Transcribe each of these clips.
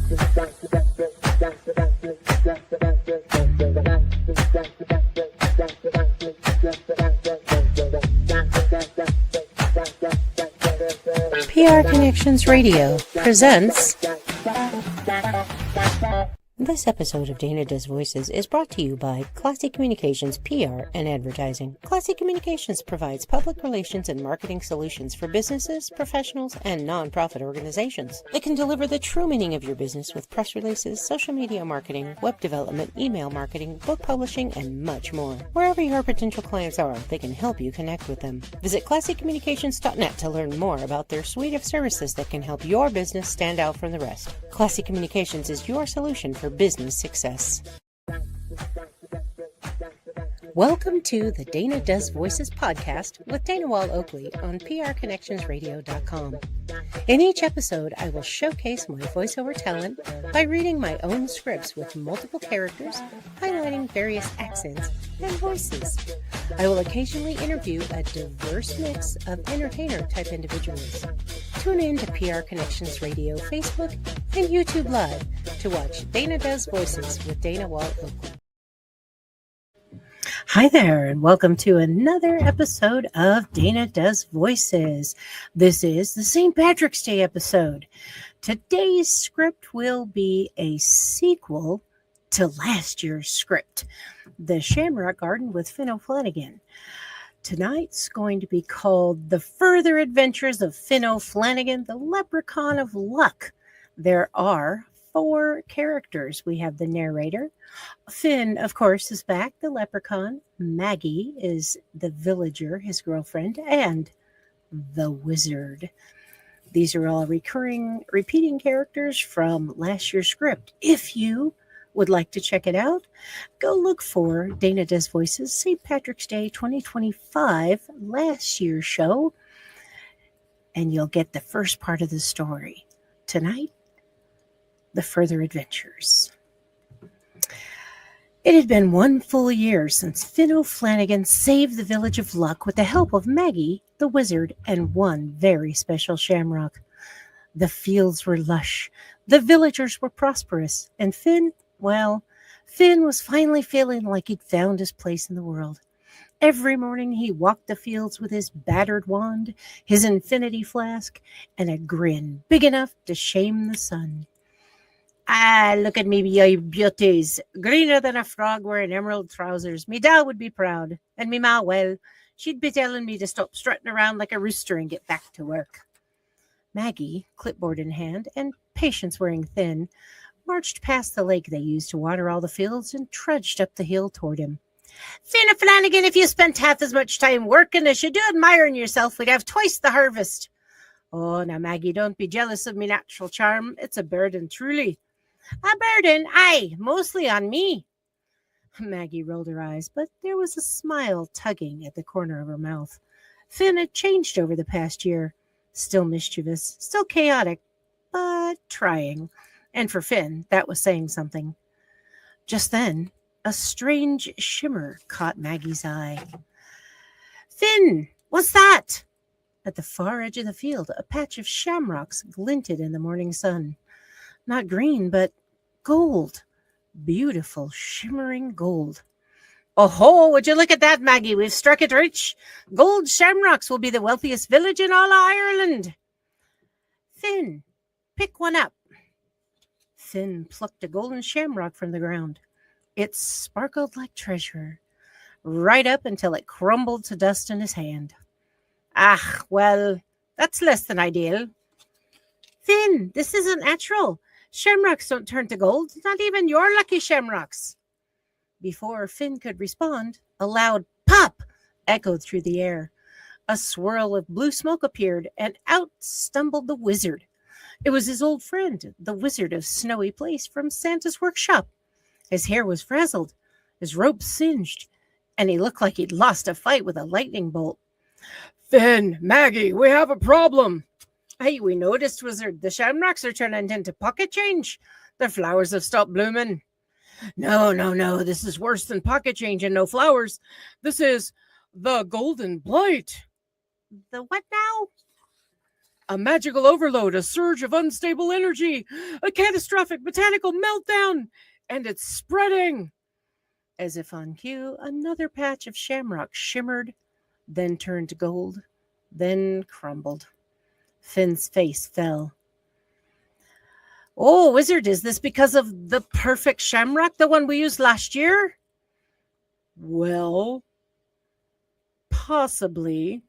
PR Connections Radio presents. This episode of Dana Does Voices is brought to you by Classy Communications PR and Advertising. Classy Communications provides public relations and marketing solutions for businesses, professionals, and non-profit organizations. It can deliver the true meaning of your business with press releases, social media marketing, web development, email marketing, book publishing, and much more. Wherever your potential clients are, they can help you connect with them. Visit classycommunications.net to learn more about their suite of services that can help your business stand out from the rest. Classy Communications is your solution for business success. Welcome to the Dana Does Voices podcast with Dana Wall Oakley on prconnectionsradio.com. In each episode, I will showcase my voiceover talent by reading my own scripts with multiple characters, highlighting various accents and voices. I will occasionally interview a diverse mix of entertainer-type individuals. Tune in to PR Connections Radio, Facebook, and YouTube Live to watch Dana Does Voices with Dana Wall Oakley. Hi there, and welcome to another episode of Dana Does Voices. This is the St. Patrick's Day episode. Today's script will be a sequel to last year's script, The Shamrock Garden with Finn O'Flanagan. Tonight's going to be called The Further Adventures of Finn O'Flanagan, the Leprechaun of Luck. There are 4 characters. We have the narrator. Finn, of course, is back, the leprechaun. Maggie is the villager, his girlfriend, and the wizard. These are all repeating characters from last year's script. If you would like to check it out, go look for Dana Does Voices St. Patrick's Day 2025, last year's show, and you'll get the first part of the story. Tonight, The Further Adventures. It had been 1 full year since Finn O'Flanagan saved the village of Luck with the help of Maggie, the wizard, and one very special shamrock. The fields were lush, the villagers were prosperous, and Finn was finally feeling like he'd found his place in the world. Every morning he walked the fields with his battered wand, his infinity flask, and a grin big enough to shame the sun. Ah, look at me, ye beauties, greener than a frog wearing emerald trousers. Me dad would be proud, and me ma, well, she'd be telling me to stop strutting around like a rooster and get back to work. Maggie, clipboard in hand and patience wearing thin, marched past the lake they used to water all the fields and trudged up the hill toward him. Finn O'Flanagan, if you spent half as much time working as you do admiring yourself, we'd have twice the harvest. Oh, now, Maggie, don't be jealous of me natural charm. It's a burden, truly. A burden, aye, mostly on me. Maggie rolled her eyes, but there was a smile tugging at the corner of her mouth. Finn had changed over the past year. Still mischievous, still chaotic, but trying. And for Finn, that was saying something. Just then, a strange shimmer caught Maggie's eye. Finn, what's that? At the far edge of the field, a patch of shamrocks glinted in the morning sun. Not green, but gold. Beautiful, shimmering gold. Oh, would you look at that, Maggie? We've struck it rich. Gold shamrocks will be the wealthiest village in all Ireland. Finn, pick one up. Finn plucked a golden shamrock from the ground. It sparkled like treasure, right up until it crumbled to dust in his hand. Ah, well, that's less than ideal. Finn, this isn't natural. Shamrocks don't turn to gold, not even your lucky shamrocks. Before Finn could respond, a loud pop echoed through the air. A swirl of blue smoke appeared, and out stumbled the wizard. It was his old friend, the Wizard of Snowy Place from Santa's workshop. His hair was frazzled, his robe singed, and he looked like he'd lost a fight with a lightning bolt. Finn, Maggie, we have a problem. Hey, we noticed, Wizard, the shamrocks are turning into pocket change. The flowers have stopped blooming. No, this is worse than pocket change and no flowers. This is the golden blight. The what now? A magical overload, a surge of unstable energy, a catastrophic botanical meltdown, and it's spreading. As if on cue, another patch of shamrock shimmered, then turned to gold, then crumbled. Finn's face fell. Oh, wizard, is this because of the perfect shamrock, the one we used last year? Well, Possibly.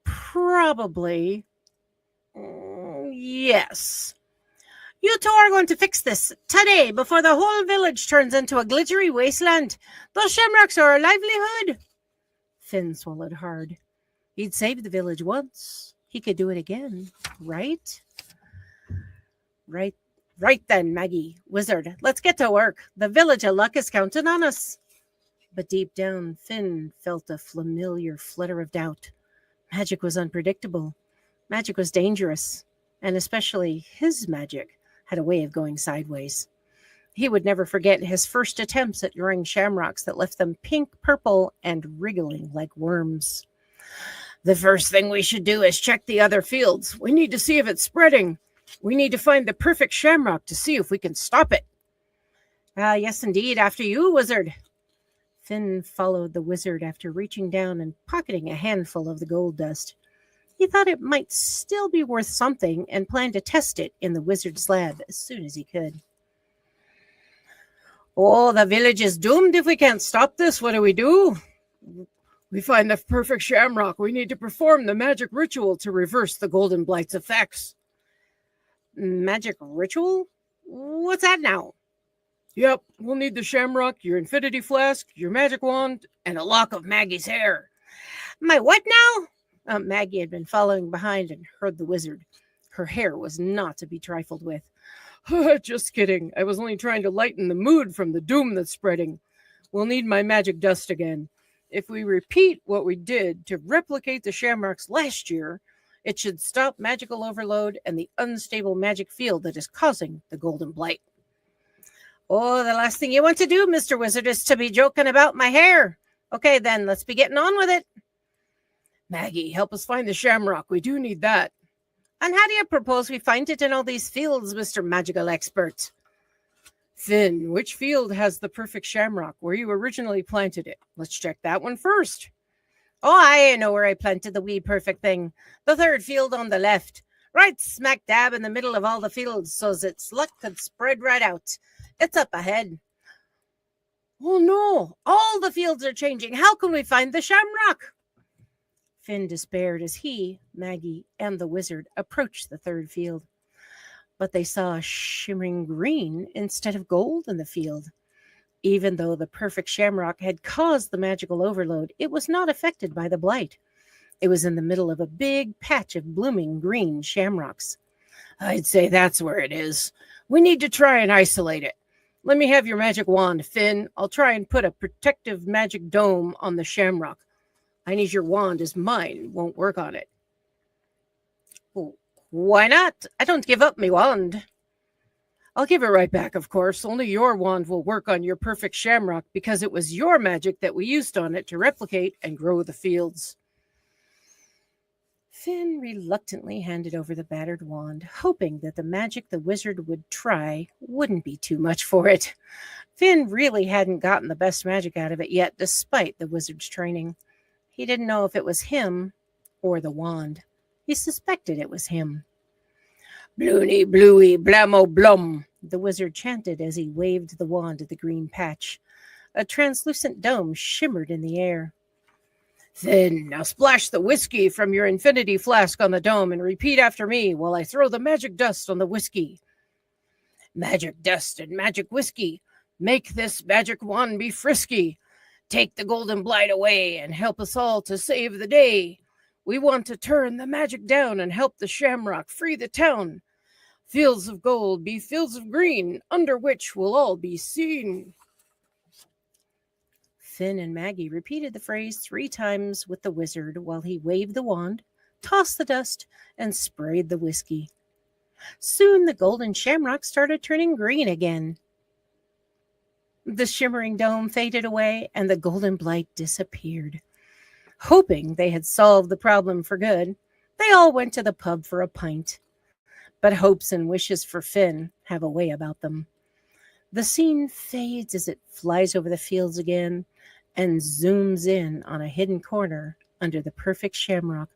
Probably. Yes. You two are going to fix this today before the whole village turns into a glittery wasteland. Those shamrocks are our livelihood. Finn swallowed hard. He'd saved the village once. He could do it again, right? Right then, Maggie. Wizard, let's get to work. The village of luck is counting on us. But deep down, Finn felt a familiar flutter of doubt. Magic was unpredictable. Magic was dangerous. And especially his magic had a way of going sideways. He would never forget his first attempts at drawing shamrocks that left them pink, purple, and wriggling like worms. The first thing we should do is check the other fields. We need to see if it's spreading. We need to find the perfect shamrock to see if we can stop it. Yes, indeed. After you, wizard. Finn followed the wizard after reaching down and pocketing a handful of the gold dust. He thought it might still be worth something and planned to test it in the wizard's lab as soon as he could. Oh, the village is doomed if we can't stop this. What do? We find the perfect shamrock. We need to perform the magic ritual to reverse the Golden Blight's effects. Magic ritual? What's that now? Yep, we'll need the shamrock, your infinity flask, your magic wand, and a lock of Maggie's hair. My what now? Maggie had been following behind and heard the wizard. Her hair was not to be trifled with. Just kidding. I was only trying to lighten the mood from the doom that's spreading. We'll need my magic dust again. If we repeat what we did to replicate the shamrocks last year, it should stop magical overload and the unstable magic field that is causing the Golden Blight. Oh, the last thing you want to do, Mr. Wizard, is to be joking about my hair. Okay, then, let's be getting on with it. Maggie, help us find the shamrock. We do need that. And how do you propose we find it in all these fields, Mr. Magical Expert? Finn, which field has the perfect shamrock? Where you originally planted it? Let's check that one first. Oh, I know where I planted the wee perfect thing. The third field on the left. Right smack dab in the middle of all the fields, so's its luck could spread right out. It's up ahead. Oh no, all the fields are changing. How can we find the shamrock? Finn despaired as he, Maggie, and the wizard approached the third field. But they saw a shimmering green instead of gold in the field. Even though the perfect shamrock had caused the magical overload, it was not affected by the blight. It was in the middle of a big patch of blooming green shamrocks. I'd say that's where it is. We need to try and isolate it. Let me have your magic wand, Finn. I'll try and put a protective magic dome on the shamrock. I need your wand as mine won't work on it. Oh, why not? I don't give up me wand. I'll give it right back, of course. Only your wand will work on your perfect shamrock because it was your magic that we used on it to replicate and grow the fields. Finn reluctantly handed over the battered wand, hoping that the magic the wizard would try wouldn't be too much for it. Finn really hadn't gotten the best magic out of it yet, despite the wizard's training. He didn't know if it was him or the wand. He suspected it was him. Bloony, bluey, blammo, blum, the wizard chanted as he waved the wand at the green patch. A translucent dome shimmered in the air. Then, now splash the whiskey from your infinity flask on the dome and repeat after me while I throw the magic dust on the whiskey. Magic dust and magic whiskey, make this magic wand be frisky. Take the golden blight away and help us all to save the day. We want to turn the magic down and help the shamrock free the town. Fields of gold be fields of green, under which we'll all be seen. Finn and Maggie repeated the phrase 3 times with the wizard while he waved the wand, tossed the dust, and sprayed the whiskey. Soon the golden shamrock started turning green again. The shimmering dome faded away and the golden blight disappeared. Hoping they had solved the problem for good, They all went to the pub for a pint. But hopes and wishes for Finn have a way about them. The scene fades as it flies over the fields again and zooms in on a hidden corner under the perfect shamrock,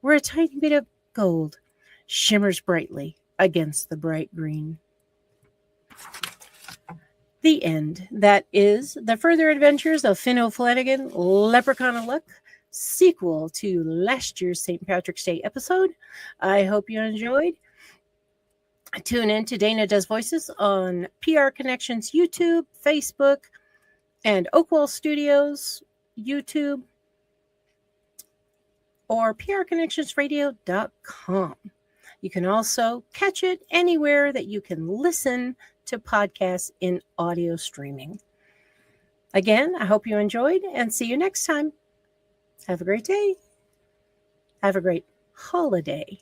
where a tiny bit of gold shimmers brightly against the bright green. The end. That is The Further Adventures of Finn O'Flanagan, Leprechaun of Luck, sequel to last year's St. Patrick's Day episode. I hope you enjoyed. Tune in to Dana Does Voices on PR Connections YouTube, Facebook, and Oakwell Studios YouTube, or prconnectionsradio.com. You can also catch it anywhere that you can listen to podcasts in audio streaming. Again, I hope you enjoyed, and see you next time. Have a great day. Have a great holiday.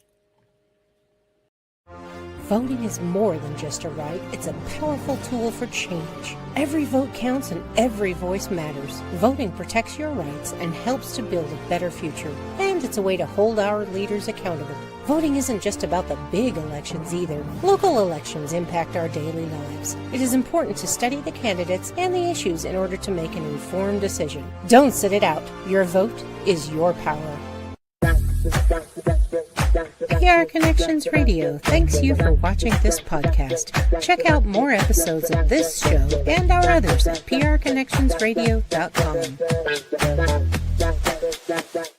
Voting is more than just a right. It's a powerful tool for change. Every vote counts and every voice matters. Voting protects your rights and helps to build a better future. And it's a way to hold our leaders accountable. Voting isn't just about the big elections either. Local elections impact our daily lives. It is important to study the candidates and the issues in order to make an informed decision. Don't sit it out. Your vote is your power. PR Connections Radio thanks you for watching this podcast. Check out more episodes of this show and our others at prconnectionsradio.com.